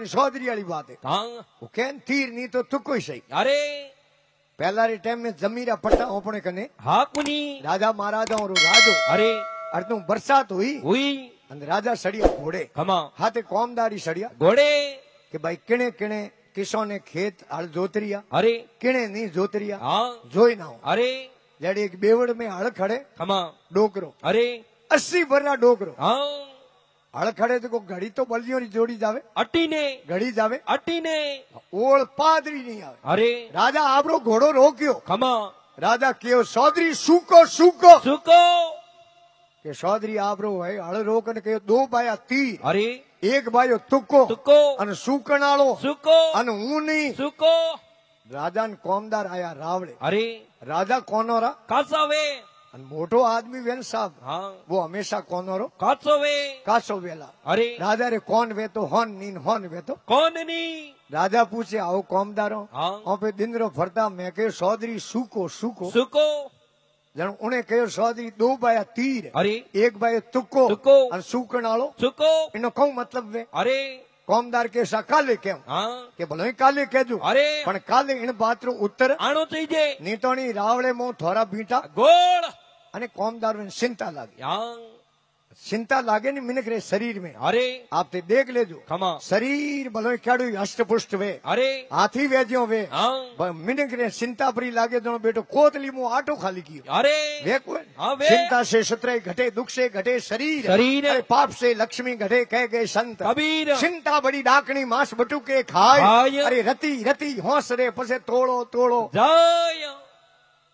चौधरी वाली बात है। हाँ वो कहन तीर नहीं तो तुको ही सही। अरे पहला रे टाइम में जमीरा पट्टा ओपने कने हाँ कुनी राजा महाराजा और राजो अरे अर्तु बरसात हुई हुई अंदर राजा सड़िया घोड़े खमा हाथे कौमदारी सड़िया घोड़े कि भाई किणे किणे किसों ने खेत हल जोतरिया अरे किणे नहीं जोतरिया हाँ जोई ना हो अरे जड़ी एक बेवड़ में हल खड़े खमा डोकरो अरे 80 बर्रा डोकरो हाँ हल खड़े तो घड़ी तो बलियों री जोड़ी जावे अटी ने घड़ी जावे अटी ने ओल पादरी नहीं आवे। अरे राजा आपरो घोड़ो रोक्यो खमा राजा कहो चौधरी सूको सूको सुको के चौधरी आपरो है हल रोकन कहो दो बाया तीर अरे एक बायो तुक्को सुको अन सूकणालो सुको अन ऊनी सुको राजा न कौमदार आया रावड़े अरे राजा कौनो रा कासा वे अन मोटो आदमी वेन साहब हाँ वो हमेशा कौनो रो कासो वे कासो वेला अरे राजा रे कौन वे तो हॉन नीन हॉन वे तो कौन नी राजा पूछे आओ कौमदारो हाँ ओ पे दिन रो फरता मैं कहो चौधरी सूको सूको सुको जन उन्हें कहो चौधरी दो बाया तीर अरे एक बायो तुक्को तुक्को अन सूकणालो सुको इनो कहूं मतलब वे अरे कौमदार के सा काले क्यों हाँ के भलो ही काले कहजो अरे पण काले इन बात रो उत्तर आनो चाहिए नीतोनी रावड़े मो थोड़ा बीटा गोड़ अने कौमदार में चिंता लागे हाँ चिंता लागे नी मिनक रे शरीर में अरे आप ते देख लेजो खमा शरीर भलो क्याडू हष्ट पुष्ट वे अरे हाथी वेज्यो वे हाँ मिनक रे चिंता परी लागे जो बेटो कोतली मो आटो खाली कियो अरे वे कोई हाँ वे चिंता से शत्रय घटे दुख से घटे शरीर शरीर अरे पाप से लक्ष्मी घटे कह गए संत कबीर चिंता बड़ी डाकनी मांस बटुके खाए खाय। अरे रती रती होंस रे पसे तोड़ो तोड़ो जय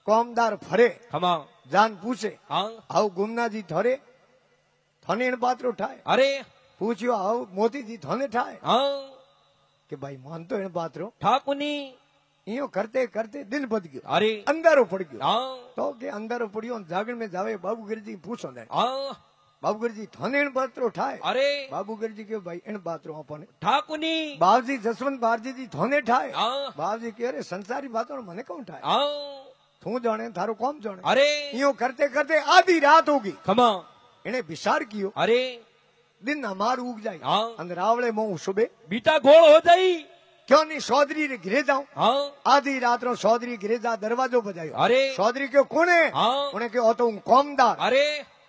कौमदार फरे खमा जान पूछे हाँ आओ गुमना जी थोरे थने इन पात्रो ठाए अरे पूछियो आओ मोती जी थने ठाए हाँ कि भाई मान तो इन पात्रो ठाकुनी इयो करते करते दिन बद गयो अरे अंधारो पड़ गयो हाँ तो के अंधारो पड़ियो जागण में जावे बाबूगिरी जी पूछो ने हाँ बाबूगिरी जी थने इन पात्रो ठाए अरे बाबूगिरी जी के भाई इन पात्रो अपने ठाकुनी बाबूजी जसवंत बारजी जी थने ठाए हाँ बाबूजी के अरे संसारी बातों मने कौन ठाए हाँ तू जाने थारो कौन जाने अरे इयो करते करते आधी रात होगी खमा इन्हें विचार कियो अरे दिन हमार उग जाए हाँ अंदर आवड़े मोह सुबह बीटा गोड़ हो जाई क्यों नहीं चौधरी रे घिरे जाऊं हाँ आधी रात रो चौधरी घिरे जा दरवाजो बजायो अरे चौधरी क्यों कौन है हाँ उन्हें क्यों तो कौमदार अरे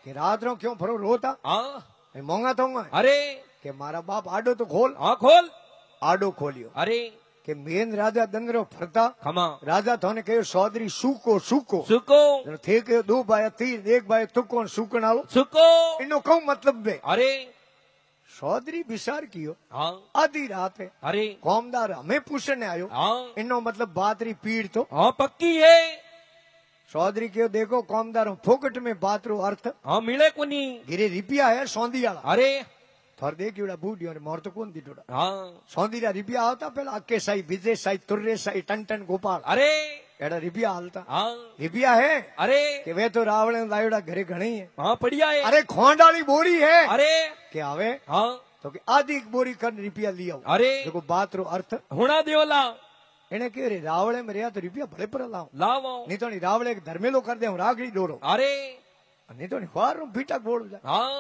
कि रात रो क्यों फरो रोता हाँ मोंगा तो अरे कि मारा बाप आडो तो खोल हाँ खोल आडो खोलियो अरे कि मेन राजा दंदरो फरता खमा राजा थोने कहो चौधरी सूको सूको सुको थे के दो बाया तीर एक बाया तुको सूकण आलो सुको इनो कहूं मतलब बे अरे चौधरी विचार कियो हाँ आधी रात है अरे कौमदार हमें पूछने आयो हाँ इनो मतलब बात री पीड़ तो हाँ पक्की है चौधरी क्यों देखो कौमदार फोकट में बात रो अर्थ हाँ मिले कुनी गिरे रिपिया है सौंदी वाला अरे थोर देख एवड़ा बूढ़ियो ने मोर तो कौन दी टोड़ा हाँ सौंदी रा रिपिया आवता पहला अक्के साई विजय साई तुर्रे साई टन टन गोपाल अरे एड़ा रिपिया हालता हाँ रिपिया है अरे कि वे तो रावण लायोड़ा घरे घणी है हाँ बढ़िया है अरे खोंडाली बोरी है अरे के आवे हाँ तो कि आधी बोरी कर रिपिया लिया अरे देखो बात रो अर्थ हुणा देवला इन्हें कह रे रावणे में रहा तो रिपिया भले पर लाओ लावो नहीं तो नहीं रावणे के धर्मेलो कर दे हूं रागड़ी डोरो अरे नहीं तो नहीं फार बीटा बोल जा हाँ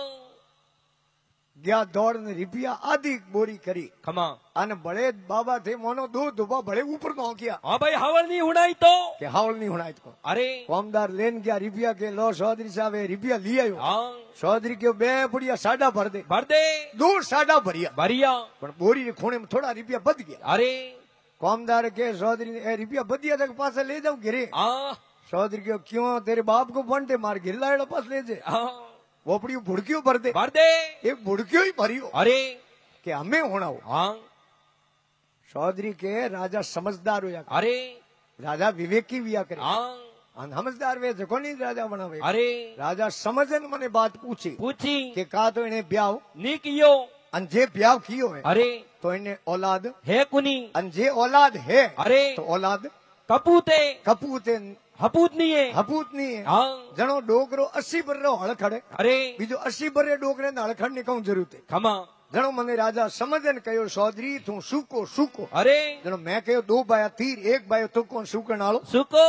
गया दौड़ ने रिपिया आधी बोरी करी खमा अन बड़े बाबा थे मोनो दो दुबा बड़े ऊपर गाँव किया हाँ भाई हवल नहीं हुणाई तो कि हावल नहीं होना इसको अरे कौमदार लेन गया रिपिया के लो चौधरी साहब रिपिया लिया हाँ चौधरी के बे बुढ़िया साडा भर दे भर दे दो साडा भरिया भरिया पर बोरी के खूणे में थोड़ा रिपिया बद गया अरे कौमदार के चौधरी ने रिपिया बदिया तक पास ले जाओ गिरे हाँ चौधरी के क्यों तेरे बाप को बनते मार गिर लाएड़ा पास ले जे हाँ वो अपनी बुड़कियों भर दे भर दे एक बुड़कियों ही भरी हो अरे कि हमें होना हो हाँ चौधरी के राजा समझदार हो जा अरे राजा विवेकी भी करे हाँ समझदार वे जको नहीं राजा बनावे अरे राजा समझन मने बात पूछी पूछी कि का तो इन्हें ब्याह नी कियो अंजे ब्याह कियो है अरे तो इन्हें औलाद है कुनी अंजे औलाद है अरे तो औलाद कपूते कपूते हपूत नहीं है हपूत नहीं है हाँ जनो डोगरो 80 बर्रो हल खड़े अरे बीजो 80 बर्रे डोगरे ने हल खड़ने कहूं जरूरत है खमा जनो मने राजा समझन कहो चौधरी तू सूको सूको अरे जनो मैं कहो दो बाया तीर एक बायो तुको सूकण आलो सुको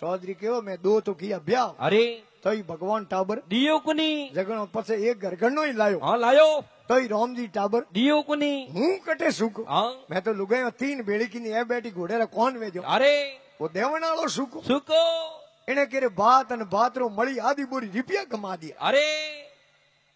चौधरी कहो मैं दो तो किया ब्याह अरे तो ही भगवान टाबर दियो कुनी जगनो पछे एक घर गणनो ही लायो हाँ लायो तो ही राम जी टाबर दियो कुनी हूं कटे सुको हाँ मैं तो लुगाई 3 बेड़ी की ए बेटी घोड़े रा कौन वेजो अरे वो देवण वालो सुको सुको એને કે બાત અને બાતરો મળી આદિ બોરી રૂપિયા કમા દિયા अरे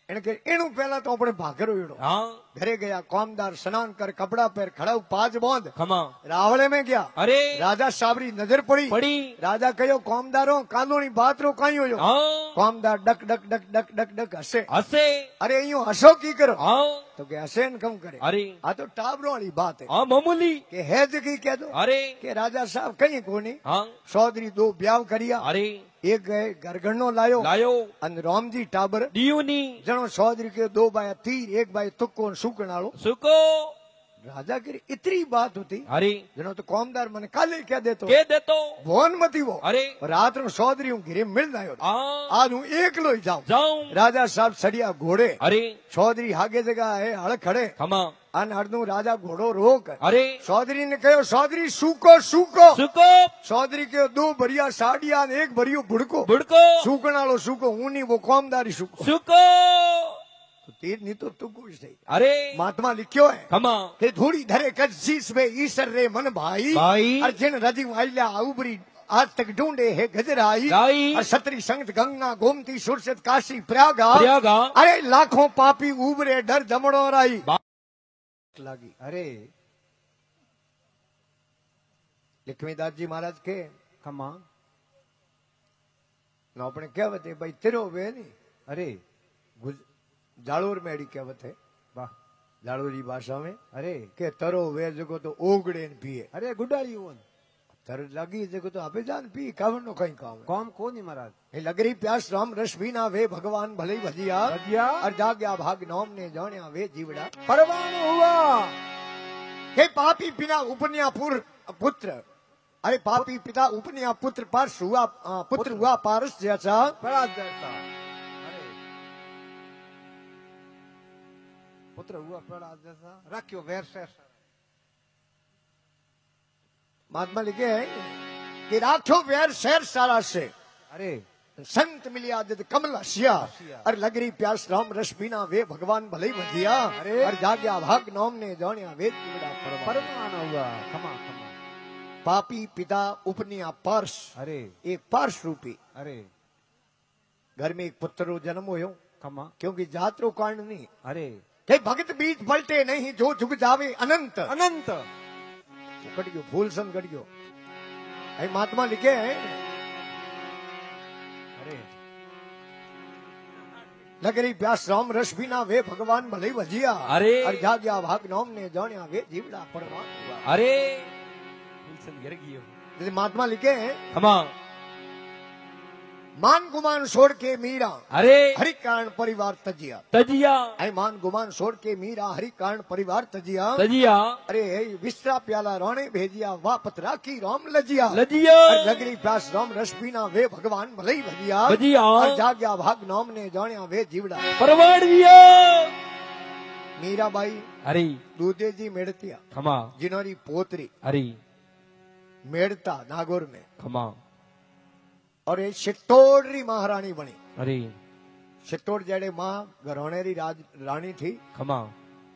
એને કે એનું પહેલા તો આપણે ભાગરો એડો हाँ ઘરે ગયા કામદાર સ્નાન कर कपड़ा પહેર खड़ा पांच बांध खमा रावळे में गया अरे राजा साबरी नजर पड़ी पड़ी राजा कहो कामदारो कानूनी बातरो कहीं हो हाँ कामदार डक डक डक डक डक डक हसे हसे अरे यूं हसो की करो हाँ तो के हसे न कम करे अरे आ तो टाबरों वाली बात है हाँ मामूली के है की कह दो अरे के राजा साहब कहीं कोनी हाँ चौधरी 2 ब्याह करिया अरे एक गए गरगणो लायो लायो अन रामजी टाबर दियोनी जनो चौधरी के 2 बाया तीर एक बाय तुक्को सुकनालो सुको राजा की इतनी बात होती अरे जनो तो कामदार मने काले क्या देतो के देतो भोन मती वो अरे रात नु चौधरी हूं घिरे मिल जायो हाँ आज हूं एकलो ही जाऊं जाऊं राजा साहब सड़िया घोड़े अरे चौधरी आगे जगह है हड़ खड़े खमा अन हरदू राजा घोड़ो रोक अरे चौधरी ने कहो चौधरी सूको सूको सुको चौधरी के 2 भरिया साड़िया ने एक भरियो बुड़को बुड़को सूकनालो सूको ऊनी वो कामदारी सूको सुको तो तीर नहीं तो तू कुछ नहीं अरे महात्मा लिखियो है खमा कि थोड़ी धरे कच शीस में ईश्वर रे मन भाई भाई अर्जुन रजी वाइला उबरी आज तक ढूंढे है गजराई राई और सतरी संगत गंगा गोमती सुरसत काशी प्रयागा प्रयागा अरे लाखों पापी उबरे डर जमड़ो राई लागी अरे लक्ष्मीदास जी महाराज के खमा ना अपने कहवत है भाई तेरो वे नहीं अरे जाड़ोर में अड़ी कहवत है वाह जाड़ोरी भाषा में अरे के तरो वे जगो तो ओगड़े न पिए अरे गुडाड़ी ओन तर लगी जगो तो अबे जान पी कावन नो कहीं काम कौन को नहीं महाराज ये लगरी प्यास राम रस बीना वे भगवान भले भजिया भजिया और जाग्या भाग नाम ने जानिया वे जीवड़ा परवान हुआ हे पापी पिता उपन्या पुत्र अरे पापी पिता उपन्या पुत्र पार्श हुआ पुत्र हुआ पारस जैसा बड़ा जैसा अरे पुत्र हुआ बड़ा जैसा रखियो वैर शेष महात्मा लिखे हैं कि राखो वैर शहर सारा से अरे संत मिलिया जद कमल हसिया और लगरी प्यास राम रस बीना वे भगवान भले भजिया अरे और जाग्या भाग नाम ने जानिया वे जीवड़ा परवान हुआ खमा खमा पापी पिता उपनिया पार्श अरे एक पार्श रूपी अरे घर में एक पुत्र रो जन्म हो खमा क्योंकि जात रो कारण नहीं अरे के भगत बीज पलटे नहीं जो जुग जावे अनंत अनंत कट गयो फूल सन कट गयो ऐ महात्मा लिखे हैं अरे लगरी प्यास राम रस बिना वे भगवान भले भजिया अरे और जाग्या भाग नाम ने जानिया वे जीवड़ा परवान हुआ अरे फुलसन गिर गयो जैसे महात्मा लिखे हैं खमा मान गुमान छोड़ के मीरा अरे हरि कारण परिवार तजिया तजिया ऐ मान गुमान छोड़ के मीरा हरि कारण परिवार तजिया तजिया अरे विश्रा प्याला राणे भेजिया वापत राखी राम लजिया लजिया और लगरी प्यास राम रस पीना वे भगवान भले ही भजिया भजिया और जाग्या भाग नाम ने जानिया वे जीवड़ा परवान दिया मीराबाई अरे दूधे जी मेड़तिया खमा जिनोरी पोतरी अरे मेड़ता नागौर में खमा और ये चित्तौड़ महारानी बनी अरे चित्तौड़ जड़े माँ घरोनेरी रानी थी खमा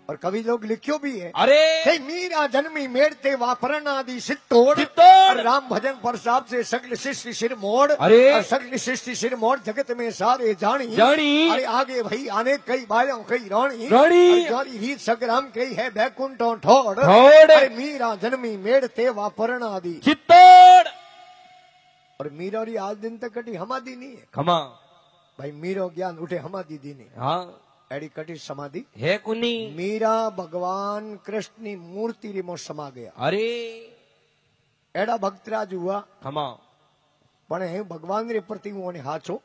और कवि लोग लिखियो भी है अरे हे मीरा जन्मी मेड़ते वापरन आदि चित्तौड़ चित्तौड़ और राम भजन प्रसाद से सगल सृष्टि सिर मोड़ अरे और सगल सृष्टि सिर मोड़ जगत में सारे जानी जानी अरे आगे भाई आने कई बायों कई रानी रानी और जारी रीत संग्राम कई है बैकुंठों ठोड़ ठोड़ अरे मीरा जन्मी मेड़ते वापरन आदि चित्तौड़ और मीरा री आज दिन तक कटी हमादी नहीं है खमा भाई मीरो ज्ञान उठे हमादी दी नहीं हाँ एडी कटी समाधि है कुनी मीरा भगवान कृष्ण नी मूर्ति री मो समा गया अरे एड़ा भक्तराज हुआ खमा पण हे भगवान रे प्रति मोने हाचो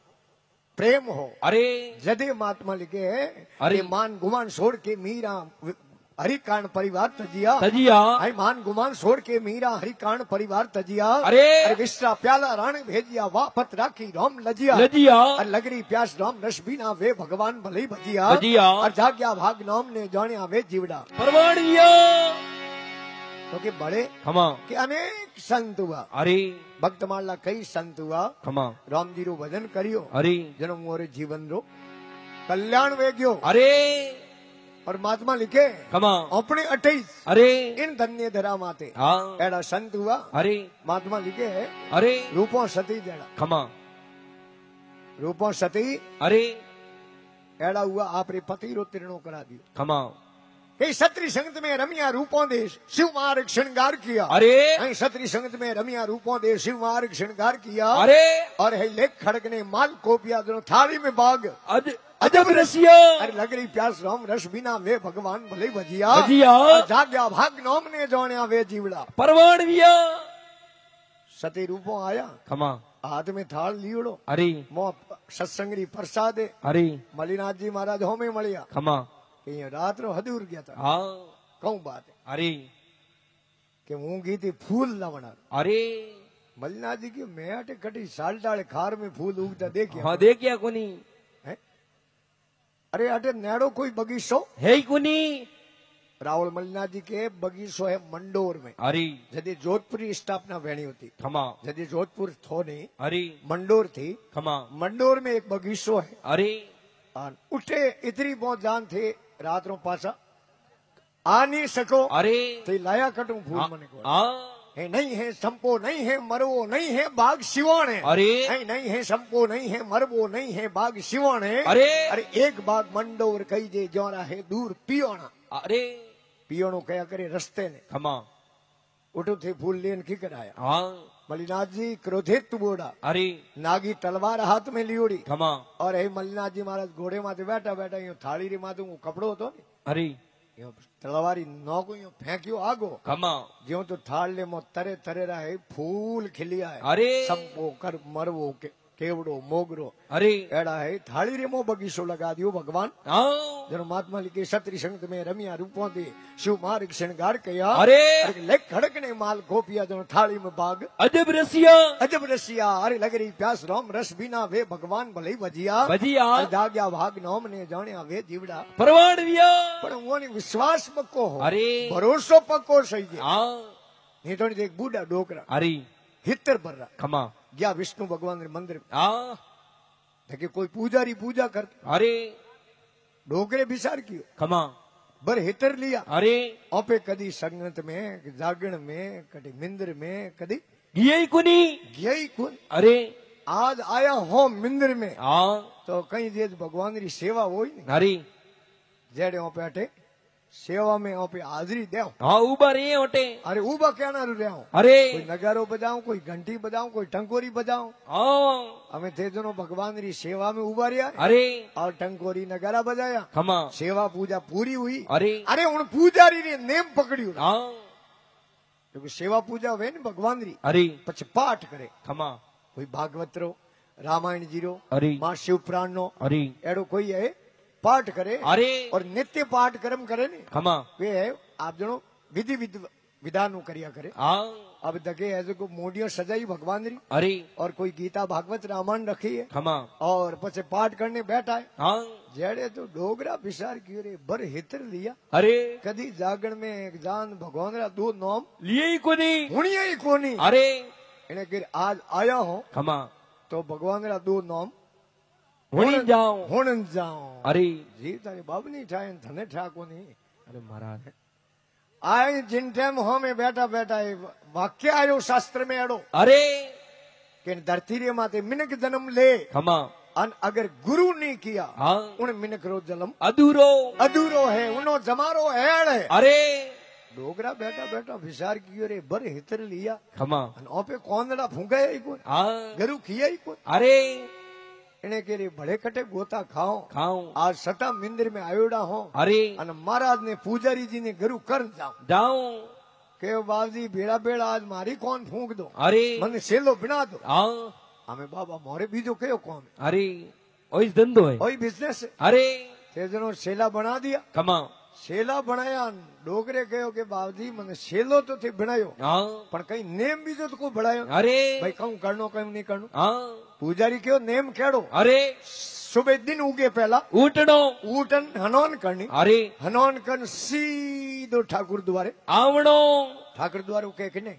प्रेम हो अरे जदे महात्मा लिखे अरे मान गुमान छोड़ के मीरा हरिकांड परिवार तजिया तजिया आई मान गुमान छोड़ के मीरा हरिकांड परिवार तजिया अरे विश्रा प्याला राण भेजिया वापत राखी राम लजिया लजिया और लगरी प्यास राम रस बीना वे भगवान भले ही भजिया भजिया और जाग्या भाग नाम ने जानिया वे जीवड़ा परवान दिया तो के बड़े खमा के अनेक संत हुआ अरे भक्त माला कई संत हुआ खमा राम जी रो भजन करियो अरे जन्म मोरे जीवन रो कल्याण वे गयो अरे और महात्मा लिखे खमा अपने 28 अरे इन धन्य धरा माते हाँ एड़ा संत हुआ अरे महात्मा लिखे अरे रूपों सती जड़ा खमा रूपों सती अरे एड़ा हुआ आपरे पति रो तिरणो करा दियो खमा कई सत्री संगत में रमिया रूपों दे शिव मार्ग श्रृंगार किया अरे कई सत्री संगत में रमिया रूपों दे शिव मार्ग श्रृंगार किया अरे और है लेख खड़क ने माल कोपिया दोनों थाली में बाग अजब रसिया अरे लग रही प्यास राम रस बिना वे भगवान भले भजिया भजिया और जाग्या भाग नोम ने जोण्या वे जीवड़ा परवान विया सती रूपों आया खमा हाथ में थाल लियोड़ो अरे मो सत्संगरी प्रसाद अरे मलिनाथ जी महाराज होमे मलिया खमा कि रात रो हदूर गया था हाँ कहूं बात है अरे कि हूं गई थी फूल लवना अरे मलिनाथ जी की मैं अटे कटी साल डाले खार में फूल उगता देखिए हाँ देखिया कोनी अरे अटे नेड़ो कोई बगीचो है ही कोनी राहुल मलिनाथ जी के बगीचो है मंडोर में अरे जदी जोधपुरी स्थापना वेणी होती खमा जदी जोधपुर थो नहीं अरे मंडोर थी खमा मंडोर में एक बगीचो है अरे उठे इतनी बहुत जान थे रात रो पासा आ नहीं सको अरे तो लाया कटू फूल मने को हाँ है नहीं है संपो नहीं है मरवो नहीं है बाग सिवाण है अरे नहीं है संपो नहीं है मरवो नहीं है बाग सिवाण है अरे अरे एक बाग मंडोर कही जे जोरा है दूर पियोना अरे पियोनो कया करे रस्ते ने खमा उठो थे फूल लेन की कराया हाँ मलिनाथ जी क्रोधित बोड़ा अरे नागी तलवार हाथ में लियोड़ी खमा और हे मलिनाथ जी महाराज घोड़े माथे बैठा बैठा यूं थाली री माथे कपड़ो હતો ને अरे यूं तलवारी नौको यूं फेंक्यो आगो खमा ज्यो तो थाल ले मो तरे तरे रहे फूल खिलिया है अरे संपो कर मरवो केवड़ो मोगरो अरे एड़ा है थाली रे मो बगीचो लगा दियो भगवान हाँ जनो महात्मा लिखे सत्री संगत में रमिया रूपों दे शिव मार्ग श्रृंगार कया अरे लेख खड़कने माल गोपिया जनो थाली में बाग अजब रसिया अजब रसिया अरे लग रही प्यास राम रस बिना वे भगवान भले भजिया भजिया जाग्या भाग नोम ने जाण्या वे जीवड़ा परवान विया पण वो विश्वास पक्को हो अरे भरोसो पक्को सही है हाँ नहीं तो एक बूढ़ा डोकरा अरे हितर भर रहा खमा गया विष्णु भगवान रे मंदिर में हाँ देखिए कोई पुजारी पूजा कर अरे डोकरे विचार कियो खमा बर हितर लिया अरे ओपे कदी संगत में जागण में कदी मिंदर में कदी यही कुनी यही कौन अरे आज आया हो मिंदर में हाँ तो कहीं जे भगवान री सेवा होई ने अरे जेड़े ओपे अटे सेवा में ओपे हाजरी दे हाँ उबा रहे होटे अरे उबा क्या ना रहा हूं अरे कोई नगारो बजाऊं कोई घंटी बजाऊं कोई टंकोरी बजाऊं हाँ हमें थे दोनों भगवान री सेवा में उबा रिया अरे और टंकोरी नगारा बजाया खमा सेवा पूजा पूरी हुई अरे अरे उन पुजारी ने नेम पकड़ियो हाँ क्योंकि सेवा पूजा हुए ने भगवान री अरे પછી पाठ करे खमा कोई भागवत रो रामायण जी रो अरे मां शिव पुराण नो अरे एड़ो कोई है पाठ करे अरे और नित्य पाठ कर्म करे ने खमा वे है आप जनो विधि विधान करिया करे हाँ अब दगे ऐसे को मोडियो सजाई भगवान री अरे और कोई गीता भागवत रामायण रखी है खमा और पछे पाठ करने बैठा है हाँ जेड़े तो डोगरा विचार कियो रे बर हितर लिया अरे कदी जागण में एक जान भगवान रा दो नाम लिए ही कुनी हुनिया ही कोनी अरे इन्हें कि आज आया हो खमा तो भगवान रा दो नाम होनी जाओ हुन जाओ अरे जी तारे बाबू नहीं ठाए थने ठा कोनी अरे महाराज आए जिन टाइम हो में बैठा बैठा है वाक्य आयो शास्त्र में एड़ो अरे कि धरती रे माते मिनक जन्म ले खमा अन अगर गुरु नहीं किया हाँ उन मिनक रो जन्म अधूरो अधूरो है उनो जमारो हेड़ है अरे डोगरा बैठा बैठा विचार कियो रे बर हितर लिया खमा अन ओपे कोंदड़ा फूंकाया ही कोई हाँ गरु किया ही कोई अरे इन्हें के रे बड़े कटे गोता खाओ खाऊं आज सता मंदिर में आयोड़ा हो अरे अन महाराज ने पुजारी जी ने गरु कर जाओ जाऊं के बाबजी बेड़ा बेड़ा आज मारी कौन फूंक दो अरे मन सेलो बिना दो हाँ हमें बाबा मोरे बीजो कयो कौन अरे ओइस धंधो है वही बिजनेस अरे ते जनो सेला बना दिया खमा सेला बनाया डोगरे कहो के बाबजी मन सेलो तो थे बनायो हाँ पर कहीं नेम बीजो तो को बढ़ायो अरे भाई कहूं करनो कहूं नहीं करनो हाँ पुजारी कहो नेम केड़ो अरे सुबह दिन उगे पहला ऊटनो ऊटन हनोन करनी अरे हनोन कर सीधो ठाकुर द्वारे आवणो ठाकुर द्वारे के किने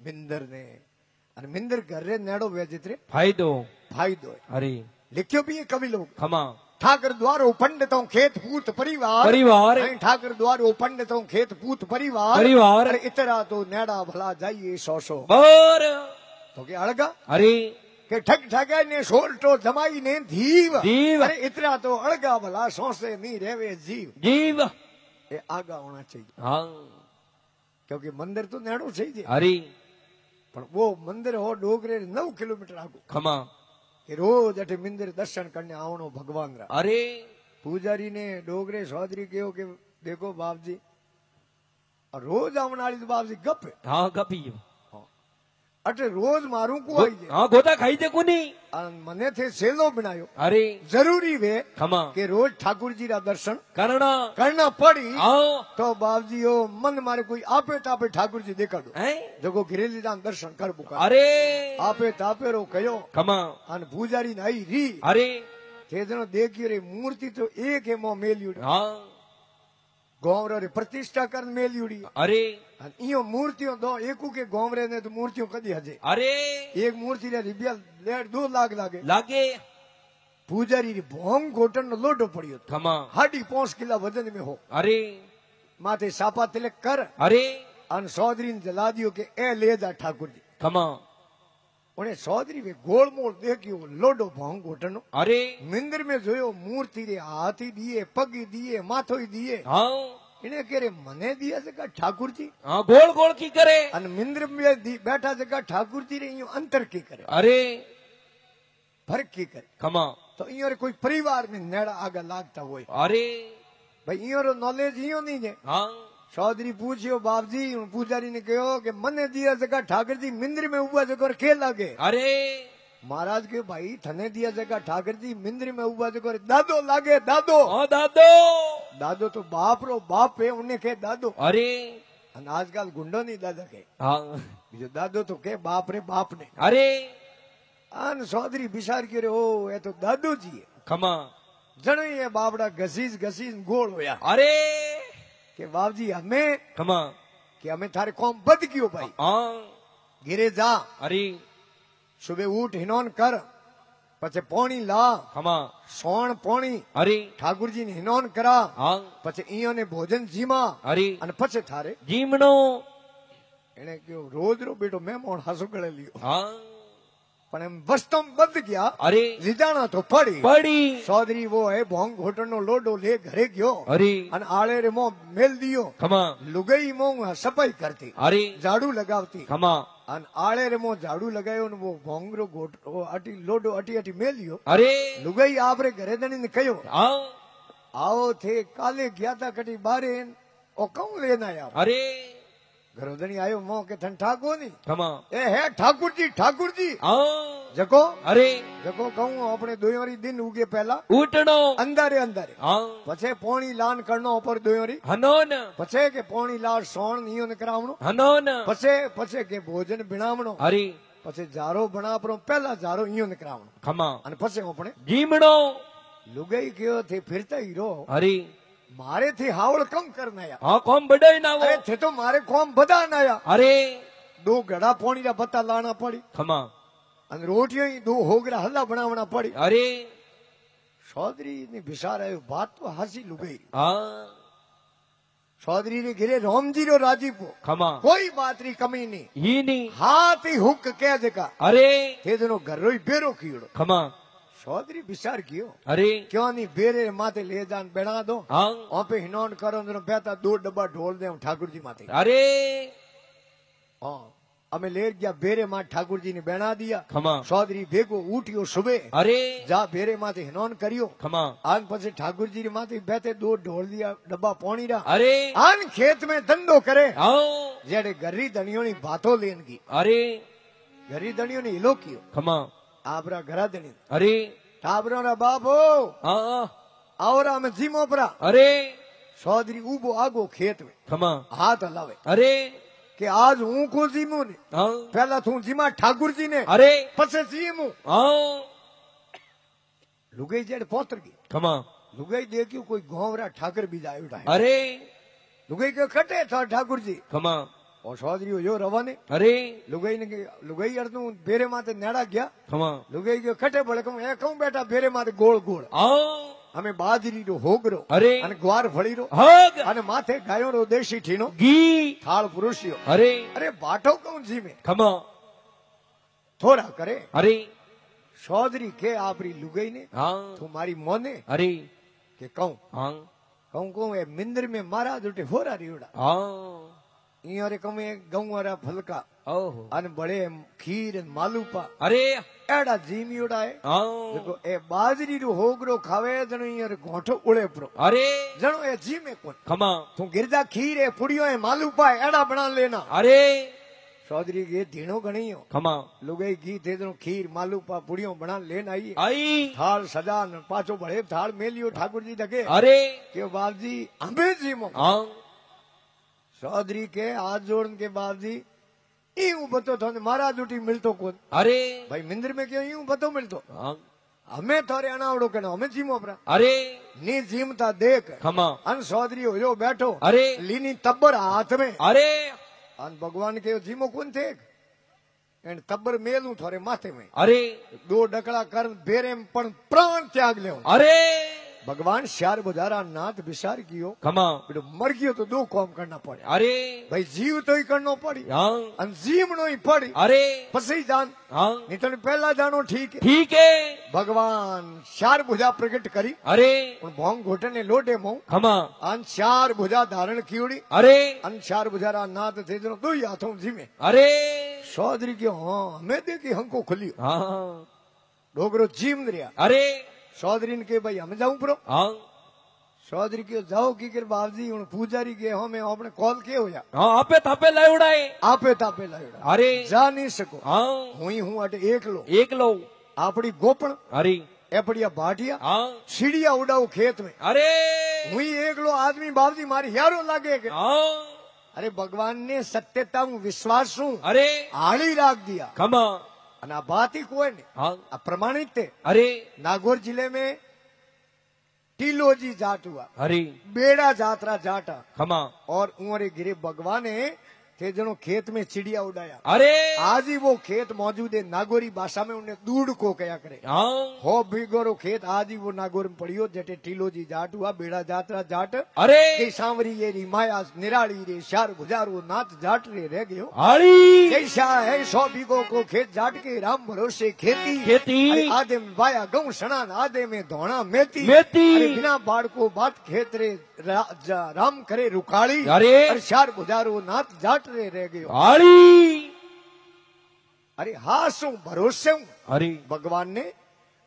मिंदर ने और मिंदर घर रे नेड़ो वेजित रे फायदो फायदो है अरे लिखियो भी ये कवि लोग खमा ઠાકર દ્વારો પંડિતો ખેત પૂત પરિવાર પરિવાર અહીં ઠાકર દ્વારો પંડિતો ખેત પૂત પરિવાર પરિવાર અરે ઇતરા તો નેડા ભલા જઈએ સોસો બર તો કે અળગા અરે કે ઠગ ઠગાઈ ને સોલટો જમાઈ ને ધીવ જીવ અરે ઇતરા તો અળગા ભલા સોસે ની રેવે જીવ જીવ એ આગા હોना चाहिए હા क्योंकि मंदिर तो नेड़ो चाहिए હરી પણ वो मंदिर हो डोगरे 9 किलोमीटर आगो ખમા कि रोज अठे मंदिर दर्शन करने आवनो भगवान रा અરે पूजारी ने डोगरे चौधरी कहो कि देखो बाप जी और रोज आवने वाली तो बाप जी गप है હા કપી ગયો अठे रोज मारू को आई जाए હા ગોતા ખાઈ દે કોની और मने थे सेलो बनायो અરે जरूरी वे ખમા कि रोज ठाकुर जी रा दर्शन કરણ करना पड़ी આવો तो बाप जी ओ मन मारे कोई आपे तापे ठाकुर जी देखा दो હે जगो घिरेली राम दर्शन कर बुका અરે आपे तापे रो कयो ખમા अन पूजारी ने आई री અરે थे जनो देखियो रे मूर्ति तो एक है मो मेलियोड़ी હા गोवरो रे प्रतिष्ठा कर मेलियोड़ी અરે अन इयो मूर्तियों दो एकू के गोवरे ने तो मूर्तियों कदी हजे અરે एक मूर्ति रे रिबिया 1.5 लाख लागे લાગે पूजारी री भोंग घोटन नो लोडो पड़ियो ખમા हाडी 5 किला वजन में हो અરે माथे सापा तिलक कर અરે अन चौधरी ने जला दियो के ए ले जा ठाकुर जी ખમા उन्हें चौधरी वे गोलमोल देखियो लोडो भोंग घोटन અરે मंदिर में जोयो मूर्ति रे हाथी दिए पगी दिए माथोई दिए હા इन्हें कह रे मने दिया जगह ठाकुर जी હા ગોળ ગોળ કી કરે अन मंदिर में बैठा जगह ठाकुर जी रे यूं अंतर की करे અરે फर्क की करे ખમા तो इयो रे कोई परिवार में नेड़ा आगे लागता होय અરે भाई इयो रो नॉलेज इयो नहीं है હા चौधरी पूछियो बाप जी पूजारी ने कहो कि मने दिया जगह ठाकुर जी मंदिर में हुआ जगह के लागे અરે महाराज के भाई थने दिया जगह ठाकुर जी मंदिर में हुआ जगह दादो लागे दादो હા દાદો दादो तो बाप रो बाप है उन्हें के दादो અરે अन आजकल गुंडो नहीं दादा के હા जो दादो तो के बाप रे बाप ने અરે अन चौधरी बिचार के रे ओ ये तो दादू जी है ખમા जनो ये बाबड़ा घसीस घसीस गोल होया અરે के बाप जी हमें ખમા कि हमें थारे कौम बद क्यों भाई હા गिरे जा અરે सुबह उठ हिनोन कर पछे पोणी ला ખમા सोण पोणी અરે ठाकुर जी ने हिनोन करा હા पछे इयो ने भोजन जीमा અરે अन पछे थारे જીમણો एने क्यों रोज रो बेटो मैं मोण हासु गळे लियो હા पण एम वस्तम बद गया અરે लिजाना तो पड़ी પડી चौधरी वो है भोंग घोटन नो लोडो ले घरे गयो અરે अन आले रे मो मेल दियो ખમા लुगाई मो सफाई करती અરે झाड़ू लगावती ખમા अन आले रे मो झाड़ू लगायो ने वो भोंगरो घोट वो अटी लोडो अटी अटी मेलियो અરે लुगाई आपरे घरे दणी ने कयो હા आओ थे काले गया था कटी बारे ओ कौन लेना आया અરે घरोदनी आयो मो के थन ठाको नी ખમા ए है ठाकुर जी હા जको અરે जको कहूं अपने दोयोरी दिन उगे पहला ઉટણો अंधारे अंधारे હા पछे पोणी लान करनो ऊपर दोयोरी હનોન पछे के पोणी लाल सोण नियो ने करावणो હનોન पछे के भोजन बनावणो અરે पछे जारो बनावणो पहला जारो इयो ने करावणो ખમા अने पछे अपने જીમણો लुगाई कयो थे फिरता हीरो અરે मारे थी हावड़ कम करना या હા કોમ બડાઈ ના अरे थे तो मारे कौम बदा ना या અરે 2 घड़ा पोणी रा बत्ता लाना पड़ी ખમા अन रोटियों ही 2 होगरा हल्ला बनावना पड़ी અરે चौधरी ने बिसार आयो बात तो हासी लुगाई હા चौधरी ने घिरे रामजी रो राजीपो ખમા कोई बात री कमी नहीं ઈની हाथ ही हुक कह जका અરે थे जनो घर रोई बेरो कीड़ो ખમા चौधरी बिसार कियो અરે क्यों नहीं बेरे माथे ले जान बेड़ा दो હા वहां पे हिनौन करो जनो बेता 2 डब्बा ढोल दे ठाकुर जी माथे અરે हाँ हमें ले गया बेरे मां ठाकुर जी ने बेड़ा दिया ખમા चौधरी भेगो उठियो सुबह અરે जा बेरे माथे हिनौन करियो ખમા आन पछे ठाकुर जी री माथे बेते 2 ढोल दिया डब्बा पोणी रा અરે आन खेत में धंधो करे હા जेड़े गरी धनियों नी बातों लेन की અરે गरी धनियों ने हिलो कियो ખમા आपरा घरा धनी અરે ठाबरो रा बाबो હા आवरा में जीमो परा અરે चौधरी उबो आगो खेत में ખમા हाथ हलावे અરે कि आज हूं को जीमू ने હા पहला तू जीमा ठाकुर जी ने અરે पछे जीमू હા लुगाई जेड़ पोतर की ખમા लुगाई देखियो कोई गोवरा ठाकर भी जायो उठा અરે लुगाई के कटे था ठाकुर जी ખમા और चौधरी यो रवाने અરે लुगाई ने लुगाई अर्दू बेरे माते नेड़ा गया ખમા लुगाई के कटे बोले कहूं ए कहूं बेटा बेरे माते गोल गोल હા અમે બાજરીનો હોગરો અરે અને ગ્વાર ફળીરો હગ અને માથે ગાયોનો દેશી ઠીનો ઘી થાળ પુરુષિયો અરે અરે બાટો કહું જીમે ખમા થોડા કરે અરે ચૌધરી કે આપરી લુગઈ ने હા તું મારી મોને અરે કે કહું હા कहूं ए मिंदर में मारा जुटे होरा रियोड़ा હા इं रे कहूं गऊ वारा फलका ઓહો अन बड़े खीर अन मालूपा અરે एड़ा जीमियोड़ा है હા देखो ए बाजरी रो होगरो खावे जणो इं रे गोठो उड़े परो અરે जणो ए जीमे कोन ખમા तू गिरजा खीर है पुड़ियो है मालूपा है एड़ा बना लेना અરે चौधरी के धीनो गणियो ખમા लुगाई घी थे जणो खीर मालूपा पुड़ियो बना लेन आई આઈ थाल सजा न पाछो बड़े थाल मेलियो ठाकुर जी दगे અરે के बाबजी हमें जीमो હા चौधरी के हाथ जोड़न के बाबजी यूं बतो थाने मारा जूटी मिलतो कोन અરે भाई मिंदर में क्यों यूं बतो मिलतो હા हमें थोड़े अनावड़ो कहना हमें जीमो अपना અરે नी जीमता देख ખમા अन चौधरी हो बैठो અરે लीनी तब्बर हाथ में અરે अन भगवान के जीमो कौन थे एंड तब्बर मेलू थोड़े माथे में અરે दो डकड़ा कर बेरे में पण प्राण त्याग ले અરે भगवान श्यार बुधारा नाथ विचार कियो ખમા बेटो मर गयो तो दो काम करना पड़े અરે भाई जीव तो ही करनो पड़ी હા अन जीवनो ही पड़ी અરે पसी जान હા नहीं तो पहला जानो ठीक है ठीक है भगवान चार भुजा प्रकट करी अरे उन भोंग घोटे ने लोटे मऊ खमा अन चार भुजा धारण कियोड़ी अरे अन चार भुजारा नाथ थे जनो दो ही हाथों जीमे अरे चौधरी के हाँ हमें देखी हमको खुली हाँ डोगरो जीम रिया अरे चौधरी ने के भाई हम जाऊं प्रो हाँ चौधरी के जाओ की कर बाबजी उन पूजारी के हमें अपने कॉल के हो जा हाँ आपे थापे लाई उड़ाए आपे तापे लायोड़ा अरे जा नहीं सको हाँ हुई हूं अटे एकलो एक लो आपड़ी गोपण अरे एपड़िया भाटिया हाँ सीढ़िया उड़ाऊ खेत में अरे हुई एकलो आदमी बाबजी मारी यारो लागे के हाँ अरे भगवान ने सत्यता हूँ विश्वास हूँ अरे आड़ी राख दिया खमा અને આ बात ही कोई नहीं हाँ अप्रमाणित थे अरे नागौर जिले में टीलोजी जाट हुआ अरे बेड़ा जात्रा जाटा खमा और उमरे गिरे भगवाने थे जनो खेत में चिड़िया उड़ाया अरे आज ही वो खेत मौजूद है नागौरी भाषा में उन्हें दूड़ को कया करे हाँ हो बिगोरो खेत आज ही वो नागौर में पड़ियो जटे टीलोजी जाट हुआ बेड़ा जात्रा जाट अरे के सांवरी ये री माया निराली रे शार गुजारो नाथ जाट रे रह गयो आड़ी जैसा है 100 बीघों को खेत जाट के राम भरोसे खेती खेती अरे आधे में वाया गऊ सणान आधे में धोना मेथी मेथी। अरे बिना बाढ़ को बात खेत रे राम करे रुकाली अरे शार गुजारो नाथ जाट रे रह गयो आड़ी अरे हासू भरोसे हूँ अरे भगवान ने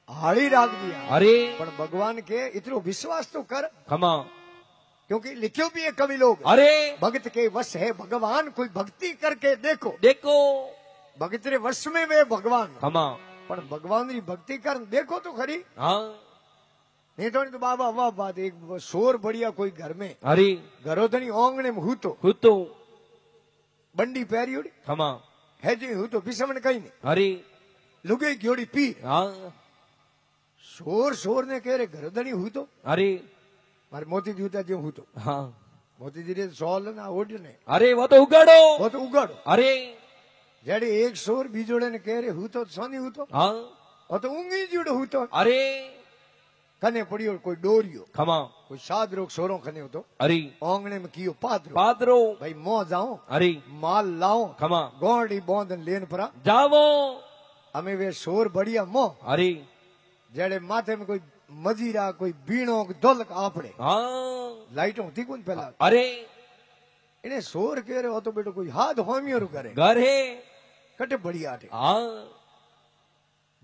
हाड़ी राख दिया अरे पर भगवान के इतनो विश्वास तो कर खमा क्योंकि लिखियो भी है कवि लोग अरे भक्त के वश है भगवान कोई भक्ति करके देखो देखो भक्त रे वश में वे भगवान खमा पर भगवान री भक्ति कर देखो तो खरी हाँ नहीं तो बाबा वाह बात एक शोर बढ़िया कोई घर में अरे घरोधनी ओंगणे में हूँ तो हुतो बंडी पैरी उड़ी खमा है जी हूँ तो बिसमण कहीं नहीं अरे लुगे ग्योड़ी पी हाँ शोर शोर ने कह रहे घरोधनी हूँ तो अरे मारे मोती जी होता जो हूँ तो हाँ मोती जी रे सॉल ना ओढ़ ने अरे वो तो उगाड़ो वो तो उगाड़ो अरे जेड़े एक शोर बीजोड़े ने कह रहे हूँ तो सोनी हूँ तो हाँ वो तो ऊंगी जुड़ो हूँ तो अरे कने पड़ियो कोई डोरियो खमा कोई साद रोग सोरों खने हो तो अरे ओंगणे में कियो पादरो पादरो भाई मोह जाओ अरे माल लाओ खमा गोंडी बोंदन लेन परा जावो हमें वे शोर बढ़िया मोह अरे जेड़े माथे में कोई मजीरा कोई बीणो ढोलक आपड़े हाँ लाइटों थी कौन पहला अरे इन्हें शोर कह रहे हो तो बेटो कोई हाथ होमियो करे घर है कटे बढ़िया थे हाँ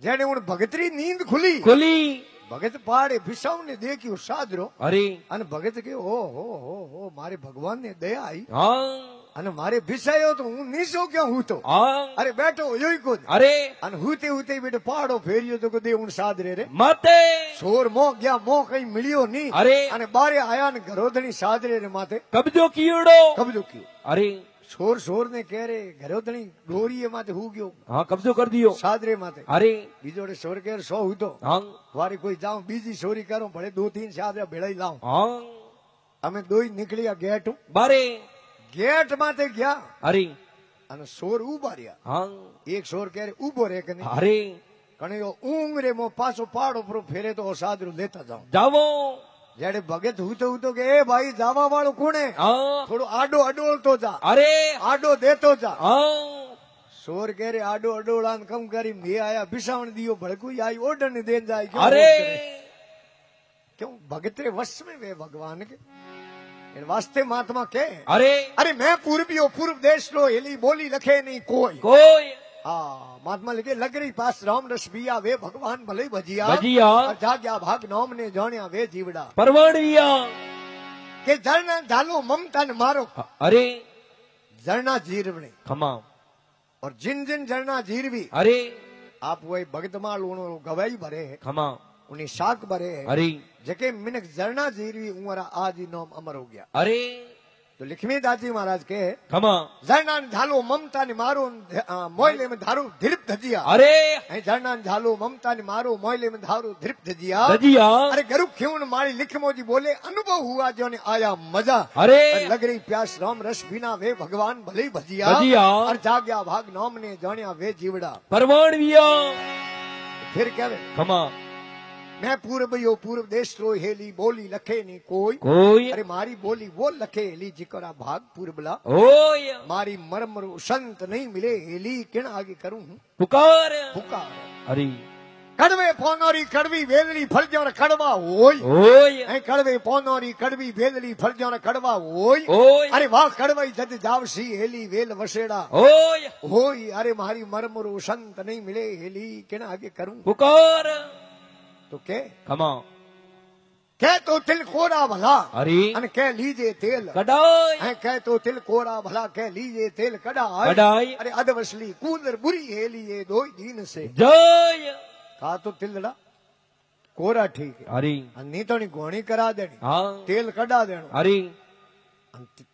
जेने उन भगतरी नींद खुली खुली भगत पाड़े भिसाऊ ने देखियो सादरो अरे अन भगत के हो मारे भगवान ने दया आई हाँ अन मारे भिसायो तो हूँ नीसो क्यों हूँ तो हाँ अरे बैठो यो ही को अरे अन हुते हुते बेटे पहाड़ो फेरियो तो को दे उन साद रे माते शोर मोह गया मोह कहीं मिलियो नहीं अरे अने बारे आया ने घरोधनी साद रे माथे कब्जो कीड़ो कब्जो कियो अरे शोर शोर ने कह रहे घरोधनी डोरी माथे हु गयो हाँ कब्जो कर दियो सादरे माथे अरे बीजोड़े शोर कह सो हूँ तो हाँ वारी कोई जाऊं बीजी सोरी करूं भले 2-3 सादरा भेड़ा ही लाऊं हाँ हमें दो ही निकलिया गेट बारे गेट माथे गया अरे अने शोर उभा रहा हाँ एक शोर कह रहे उभो रे कने अरे કણિયો ઊંઘ રે મો પાછો પાડો પર ફેરે તો સાદરું લેતા જાઉં જાવો જયારે ભગત હું તો કે એ ભાઈ જાવા વાળો કોણે હા થોડો આડો અડોળતો જા અરે આડો દેતો જા હા સોર કે રે આડો અડોળા ને કમ કરી મેં આયા ભીષણ દિયો ભડકું आई ઓર્ડર ने देन जाए क्यों अरे क्यों भगत रे वश में वे भगवान के इन वास्ते महात्मा के अरे अरे मैं पूर्वियो पूर्व देश लो हेली बोली लखे नहीं कोई कोई हाँ महात्मा लिखे लग रही पास राम रस बिया वे भगवान भले भजिया भजिया और जाग्या भाग नाम ने जानिया वे जीवड़ा परवड़िया के झरना झालो ममता ने मारो अरे झरना जीरवणे खमा और जिन जिन झरना जीरवी अरे आप वही भगत माल उन्होंने गवाई भरे है खमा उन्हें शाक भरे है अरे जके मिनक झरना जीरवी उमरा आज ही नाम अमर हो गया अरे तो लक्ष्मी दादी महाराज के खमा झरना झालो ममता ने मारो मोयले में धारो धिरप धजिया अरे झरना झालो ममता ने मारो मोयले में धारो धिरप धजिया दजिया अरे गरु क्यों मारी लिखमो जी बोले अनुभव हुआ जो ने आया मजा अरे लग रही प्यास राम रस बिना वे भगवान भले ही भजिया भजिया और जाग्या भाग नाम ने जानिया वे जीवड़ा परवड़िया फिर क्या वे खमा मैं पूर्वयो पूर्व देश रो हेली बोली लखे नहीं कोई कोई अरे मारी बोली वो लखे हेली जिकरा भाग पूर्वला ओय मारी मरम रो संत नहीं मिले हेली किण आगे करूं पुकार पुकार अरे कड़वे पोनोरी कड़वी वेलड़ी फलजोर कड़वा ओय ओय ऐ कड़वे पोनोरी कड़वी वेलड़ी फलजोर कड़वा ओय ओय अरे वाह कड़वाई जद जावसी हेली वेल वसेड़ा ओय होय अरे मारी मरम रो संत नहीं मिले हेली किण आगे करूं पुकार तो के खमा कह तो तिल कोरा भला अरे अन कह लीजे तेल कडाई ऐ कह तो तिल कोरा भला कह लीजे तेल कड़ाई कडाई अरे अधवसली कूदर बुरी हेली ये दो दिन से जय कहा तो तिलड़ा कोरा ठीक है अरे नहीं तो नहीं घोणी करा देनी हाँ तेल कड़ा देना अरे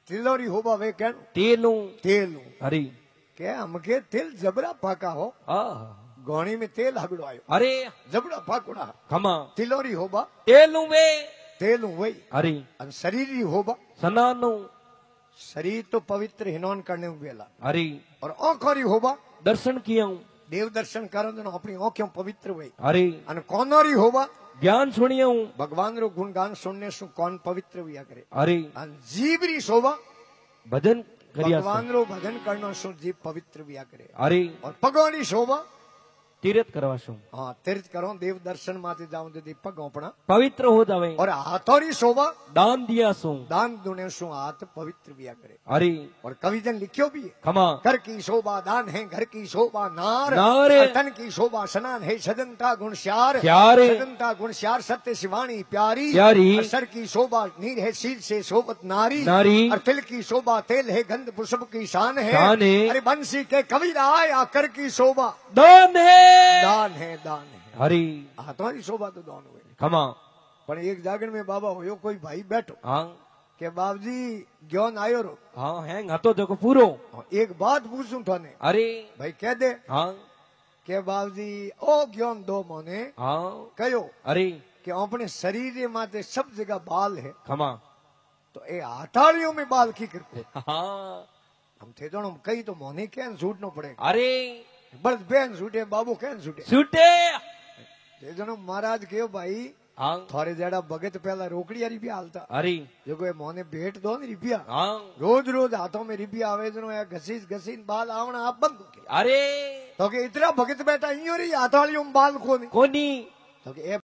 तिलोरी होबा वे कह तेलू तेल अरे के हमके तेल जबरा पाका हो आ घोणी में तेल हगड़ो आयो अरे जबड़ा पाकुड़ा खमा तिलोरी होबा तेलू वे तेल वही अरे और शरीर ही होबा सनानु शरीर तो पवित्र हिनौन करने वेला अरे और आंखोरी होबा दर्शन किया देव दर्शन करो तो अपनी आंखें पवित्र हुई अरे और कौनोरी होबा ज्ञान सुनिया भगवान रो गुणगान सुनने से कौन पवित्र हुआ करे अरे और जीवरी शोभा भजन करिया भगवान रो भजन करना सु जीव पवित्र हुआ करे अरे और पगोनी शोभा तीर्थ करवा शू हाँ तीर्थ करो देव दर्शन माते जाऊं तो पग अपना पवित्र हो जावे और हाथोरी शोभा दान दिया सू दान दुने सु हाथ पवित्र हुआ करे अरे और कविजन लिखियो भी है खमा घर की शोभा दान है घर की शोभा नार नार। और तन की शोभा स्नान है सदनता गुण श्यार श्यार। सदनता गुण श्यार सत्य शिवानी प्यारी प्यारी। और सर की शोभा नीर है शील से शोभत नारी नारी। और तिल की शोभा तेल है गंध पुष्प की शान है शान है। अरे बंसी के कवि आया कर की शोभा दान है दान है हरी हाथों शोभा तो दान हुए खमा पर एक जागरण में बाबा हो कोई भाई बैठो हाँ के बाबजी ज्ञान आयो रो हाँ हैंग हतो देखो पूरो एक बात पूछूं थाने अरे भाई कह दे हाँ के बाबजी ओ ज्ञान दो मोने हाँ कहो अरे कि अपने शरीर माते सब जगह बाल है खमा तो ए हथाड़ियों में बाल की करते हाँ हम थे दोनों कहीं तो मोने कैन सूटना पड़ेगा अरे बस बहन सूटे बाबू कैन सूटे छूटे ते दोनों महाराज कहो भाई हाँ थोड़े जड़ा भगत पहला रोकड़ी रिपिया हालता अरे जो कोई मोने भेंट दो न रिपिया हाँ रोज रोज हाथों में रिपिया आवे जनो या घसीस घसीन बाल आवना आप बंद हो गए अरे तो कि इतना भगत बैठा यूं रही हथाड़ियों में बाल को नहीं कोनी तो कि ए